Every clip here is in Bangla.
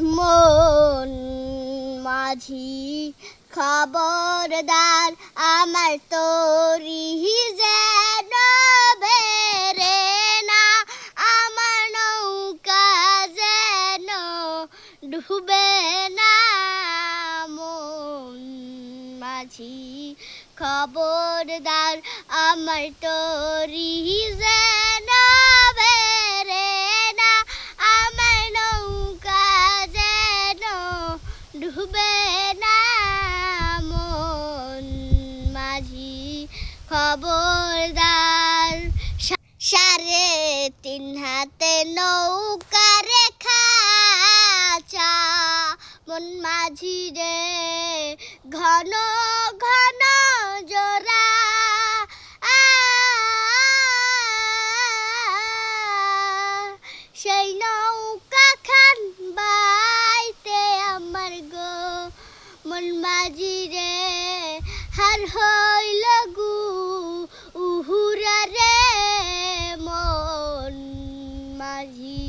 মন মাঝি খবরদার, আমার তরি যেন বেরে না, আমার নৌকা যেন ডুবে না। মন মাঝি খবরদার, আমার তরি যেন বেরে না, আমার নৌকা যেন ডুবে না। মন মাঝি খবরদার। 3.5 হাতে নৌকা রেখা চা, মন মাঝি রে ঘন ঘন জোড়া। সেই নৌকা খান বাইতে আমার গো, মন মাঝি রে হার হইল গু উহুরা রে। মন মাঝি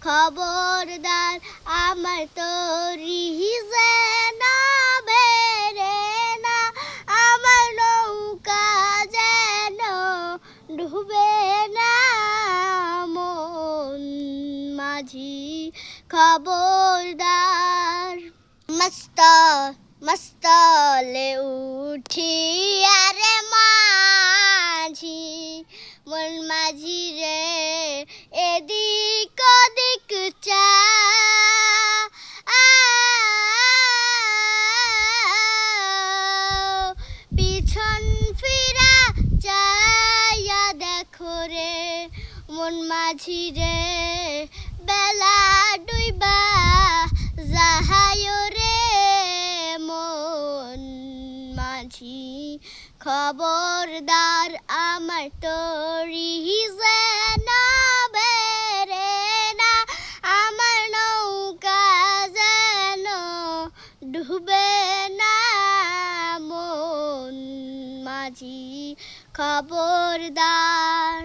খবরদার, আমার তরি যেন বেরে না, আমার নৌকা যেন ডুবে না। মন মাঝি খবরদার। মস্তলে উঠি আরে মাঝি, মন মাঝি রে এদিক ওদিক চা। পিছন ফিরা চাইয়া দেখো রে, মন মাঝি রে বেলা ডুইবা যাহায় রে। মন মাঝি খবরদার, আমার তরি যেন বেরে না, আমার নৌকা যেন ডুবে না। মন মাঝি খবরদার।